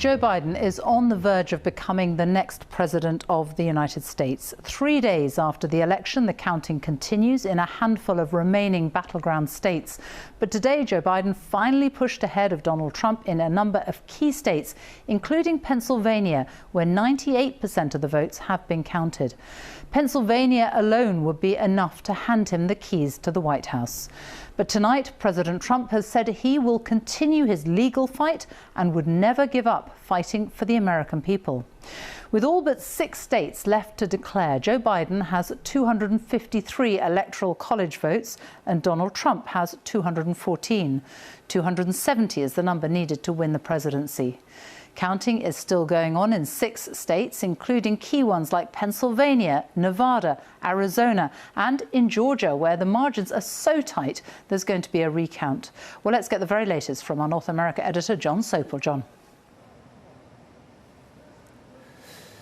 Joe Biden is on the verge of becoming the next president of the United States. 3 days after the election, the counting continues in a handful of remaining battleground states. But today, Joe Biden finally pushed ahead of Donald Trump in a number of key states, including Pennsylvania, where 98% of the votes have been counted. Pennsylvania alone would be enough to hand him the keys to the White House. But tonight, President Trump has said he will continue his legal fight and would never give up fighting for the American people. With all but 6 states left to declare, Joe Biden has 253 electoral college votes and Donald Trump has 214. 270 is the number needed to win the presidency. Counting is still going on in 6 states, including key ones like Pennsylvania, Nevada, Arizona, and in Georgia, where the margins are so tight there's going to be a recount. Well, let's get the very latest from our North America editor, John Sopel. John.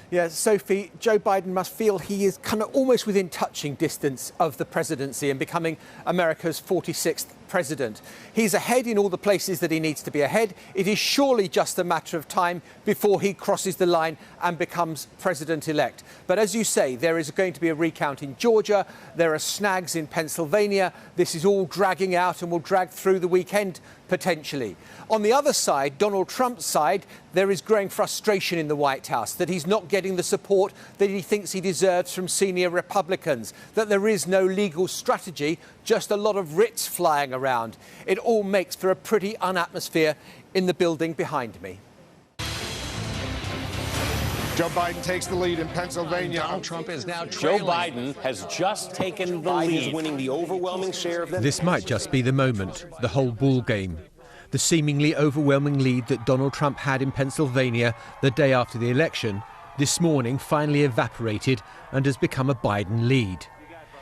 Yeah, Sophie, Joe Biden must feel he is kind of almost within touching distance of the presidency and becoming America's 46th president. He's ahead in all the places that he needs to be ahead. It is surely just a matter of time before he crosses the line and becomes president-elect. But as you say, there is going to be a recount in Georgia. There are snags in Pennsylvania. This is all dragging out and will drag through the weekend, potentially. On the other side, Donald Trump's side, there is growing frustration in the White House that he's not getting the support that he thinks he deserves from senior Republicans, that there is no legal strategy, just a lot of writs flying around. It all makes for a pretty atmosphere in the building behind me. Joe Biden takes the lead in Pennsylvania. Donald Trump is now trailing. Joe Biden has just taken the lead. Is winning the overwhelming share of them. This might just be the moment, the whole ball game. The seemingly overwhelming lead that Donald Trump had in Pennsylvania the day after the election, this morning finally evaporated and has become a Biden lead.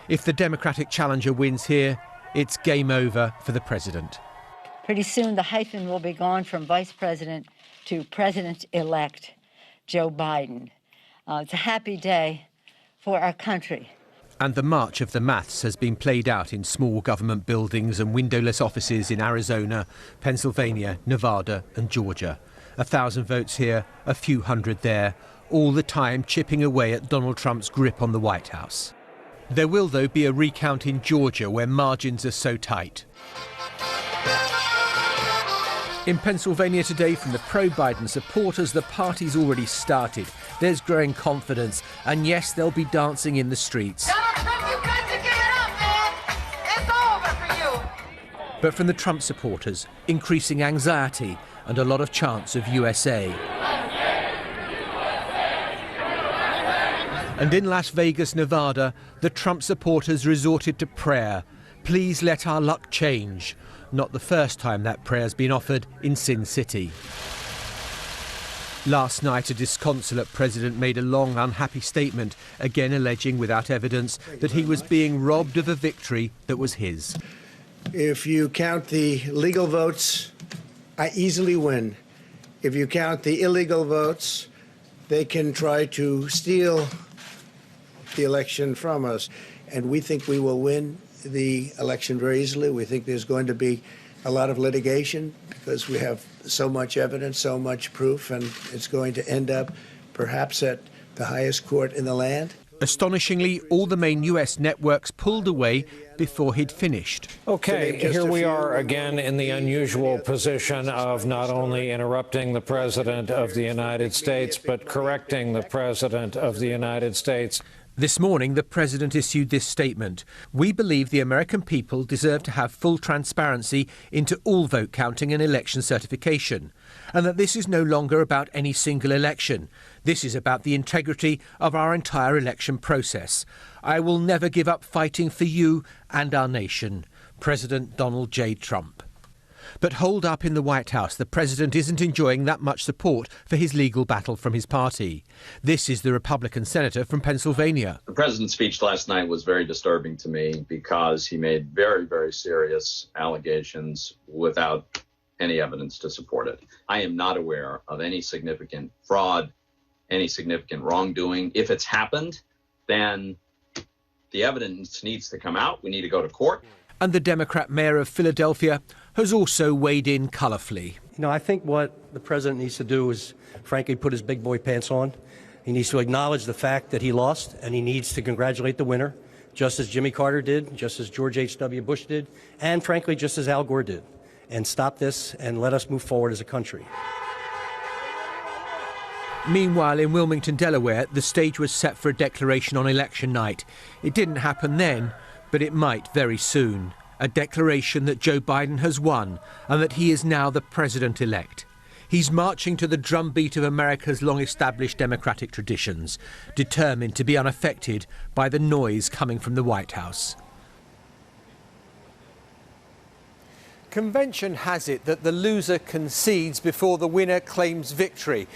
If the Democratic challenger wins here, it's game over for the president. Pretty soon the hyphen will be gone from vice president to president-elect Joe Biden. It's a happy day for our country. And the march of the maths has been played out in small government buildings and windowless offices in Arizona, Pennsylvania, Nevada and Georgia. 1,000 votes here, a few hundred there, all the time chipping away at Donald Trump's grip on the White House. There will, though, be a recount in Georgia where margins are so tight. In Pennsylvania today, from the pro-Biden supporters, the party's already started. There's growing confidence, and yes, they'll be dancing in the streets. Donald Trump, you got to give it up, man! It's over for you! But from the Trump supporters, increasing anxiety and a lot of chants of USA. And in Las Vegas, Nevada, the Trump supporters resorted to prayer. Please let our luck change. Not the first time that prayer's been offered in Sin City. Last night, a disconsolate president made a long, unhappy statement, again alleging without evidence that he was being robbed of a victory that was his. If you count the legal votes, I easily win. If you count the illegal votes, they can try to steal the election from us. And we think we will win the election very easily. We think there's going to be a lot of litigation because we have so much evidence, so much proof, and it's going to end up perhaps at the highest court in the land. Astonishingly, all the main US networks pulled away before he'd finished. Okay, here we are again in the unusual position of not only interrupting the President of the United States, but correcting the President of the United States. This morning, the president issued this statement. We believe the American people deserve to have full transparency into all vote counting and election certification, and that this is no longer about any single election. This is about the integrity of our entire election process. I will never give up fighting for you and our nation. President Donald J. Trump. But holed up in the White House, the president isn't enjoying that much support for his legal battle from his party. This is the Republican senator from Pennsylvania. The president's speech last night was very disturbing to me because he made very, very serious allegations without any evidence to support it. I am not aware of any significant fraud, any significant wrongdoing. If it's happened, then the evidence needs to come out. We need to go to court. And the Democrat mayor of Philadelphia has also weighed in colourfully. You know, I think what the president needs to do is, frankly, put his big boy pants on. He needs to acknowledge the fact that he lost, and he needs to congratulate the winner, just as Jimmy Carter did, just as George H.W. Bush did, and frankly, just as Al Gore did. And stop this and let us move forward as a country. Meanwhile, in Wilmington, Delaware, the stage was set for a declaration on election night. It didn't happen then, but it might very soon. A declaration that Joe Biden has won and that he is now the president-elect. He's marching to the drumbeat of America's long-established democratic traditions, determined to be unaffected by the noise coming from the White House. Convention has it that the loser concedes before the winner claims victory.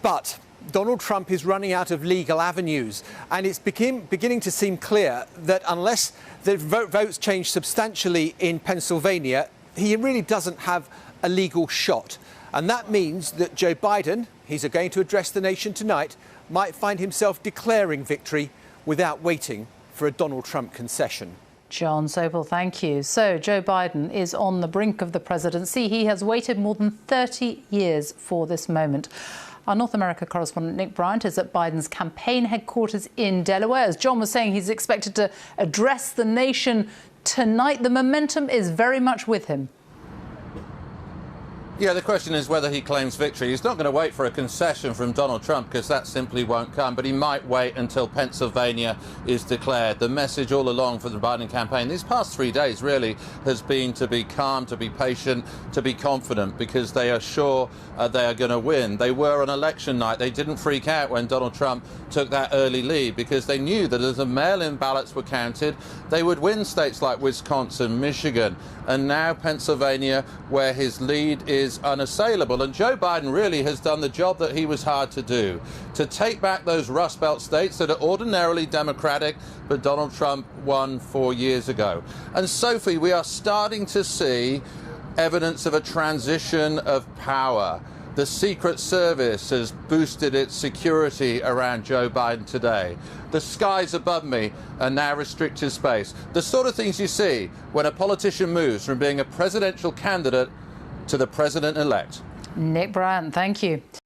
But Donald Trump is running out of legal avenues, and it's beginning to seem clear that unless the votes change substantially in Pennsylvania, he really doesn't have a legal shot. And that means that Joe Biden, he's going to address the nation tonight, might find himself declaring victory without waiting for a Donald Trump concession. John Sobel, thank you. So Joe Biden is on the brink of the presidency. He has waited more than 30 years for this moment. Our North America correspondent Nick Bryant is at Biden's campaign headquarters in Delaware. As John was saying, he's expected to address the nation tonight. The momentum is very much with him. Yeah, the question is whether he claims victory. He's not going to wait for a concession from Donald Trump because that simply won't come, but he might wait until Pennsylvania is declared. The message all along for the Biden campaign these past 3 days really has been to be calm, to be patient, to be confident, because they are sure they are going to win. They were on election night. They didn't freak out when Donald Trump took that early lead because they knew that as the mail-in ballots were counted, they would win states like Wisconsin, Michigan, and now Pennsylvania, where his lead is unassailable. And Joe Biden really has done the job that he was hard to do, to take back those Rust Belt states that are ordinarily Democratic, but Donald Trump won 4 years ago. And Sophie, we are starting to see evidence of a transition of power. The Secret Service has boosted its security around Joe Biden today. The skies above me are now restricted space. The sort of things you see when a politician moves from being a presidential candidate to the president-elect. Nick Bryant, thank you.